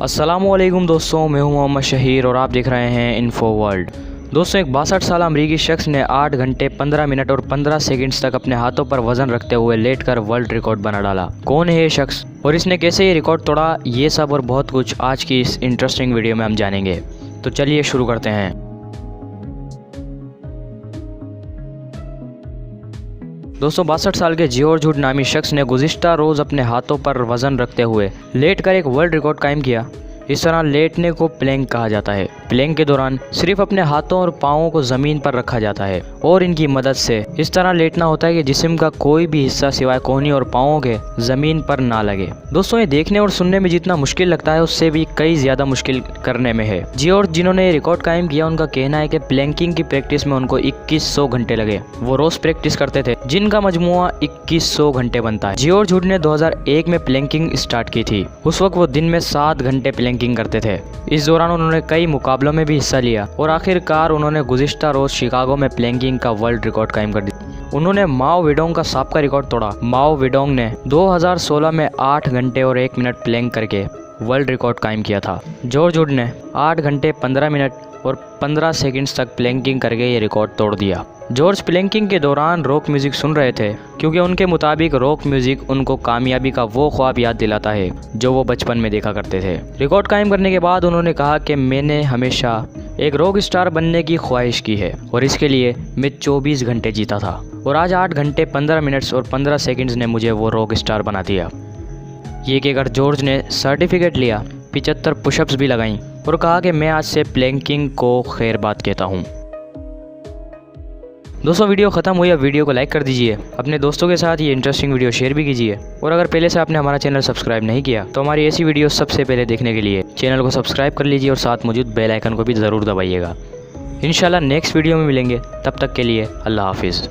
अस्सलामुअलैकुम दोस्तों, मैं हूं मोहम्मद शहीर और आप देख रहे हैं इन्फो वर्ल्ड। दोस्तों, एक 62 साल अमरीकी शख्स ने 8 घंटे 15 मिनट और 15 सेकंड्स तक अपने हाथों पर वजन रखते हुए लेटकर वर्ल्ड रिकॉर्ड बना डाला। कौन है ये शख्स और इसने कैसे ये रिकॉर्ड तोड़ा, ये सब और बहुत कुछ आज की इस इंटरेस्टिंग वीडियो में हम जानेंगे। तो चलिए शुरू करते हैं। दोस्तों, 62 साल के जॉर्ज वुड नामी शख्स ने गुज़िश्ता रोज़ अपने हाथों पर वजन रखते हुए लेटकर एक वर्ल्ड रिकॉर्ड कायम किया। इस तरह लेटने को प्लैंक कहा जाता है। प्लैंक के दौरान सिर्फ अपने हाथों और पाँवों को ज़मीन पर रखा जाता है और इनकी मदद से इस तरह लेटना होता है कि जिस्म का कोई भी हिस्सा सिवाय कोहनी और पाँवों के ज़मीन पर ना लगे। दोस्तों, ये देखने और सुनने में जितना मुश्किल लगता है उससे भी कई ज़्यादा मुश्किल करने में है। जॉर्ज जिन्होंने ये रिकॉर्ड कायम किया, उनका कहना है कि प्लैंकिंग की प्रैक्टिस में उनको 2100 घंटे लगे। वो रोज़ प्रैक्टिस करते थे जिनका मजमुआ 2100 घंटे बनता है। जॉर्ज वुड ने 2001 में प्लैंकिंग स्टार्ट की थी। उस वक्त वो दिन में 7 घंटे प्लैंकिंग करते थे। इस दौरान उन्होंने कई मुकाबलों में भी हिस्सा लिया और आखिरकार उन्होंने गुज़िश्ता रोज शिकागो में प्लैंकिंग का वर्ल्ड रिकॉर्ड कायम कर दिया। उन्होंने माओ वेडोंग का सबका रिकॉर्ड तोड़ा। माओ वेडोंग ने 2016 में 8 घंटे और 1 मिनट प्लैंक करके वर्ल्ड रिकॉर्ड कायम किया था। जॉर्ज वुड ने 8 घंटे 15 मिनट और 15 सेकंड्स तक प्लैंकिंग करके ये रिकॉर्ड तोड़ दिया। जॉर्ज प्लैंकिंग के दौरान रॉक म्यूजिक सुन रहे थे क्योंकि उनके मुताबिक रॉक म्यूजिक उनको कामयाबी का वो ख्वाब याद दिलाता है जो वो बचपन में देखा करते थे। रिकॉर्ड कायम करने के बाद उन्होंने कहा कि मैंने हमेशा एक रॉक स्टार बनने की ख्वाहिश की है और इसके लिए मैं 24 घंटे जीता था और आज 8 घंटे 15 मिनट्स और 15 सेकंड्स ने मुझे वो रॉक स्टार बना दिया। ये कहकर जॉर्ज ने सर्टिफिकेट लिया, 75 पुशअप्स भी लगाई और कहा कि मैं आज से प्लैंकिंग को खैर बात कहता हूँ। दोस्तों, वीडियो ख़त्म हुई। अब वीडियो को लाइक कर दीजिए, अपने दोस्तों के साथ ये इंटरेस्टिंग वीडियो शेयर भी कीजिए और अगर पहले से आपने हमारा चैनल सब्सक्राइब नहीं किया तो हमारी ऐसी वीडियो सबसे पहले देखने के लिए चैनल को सब्सक्राइब कर लीजिए और साथ मौजूद बेल आइकन को भी ज़रूर दबाइएगा। इंशाल्लाह नेक्स्ट वीडियो में मिलेंगे, तब तक के लिए अल्लाह हाफिज़।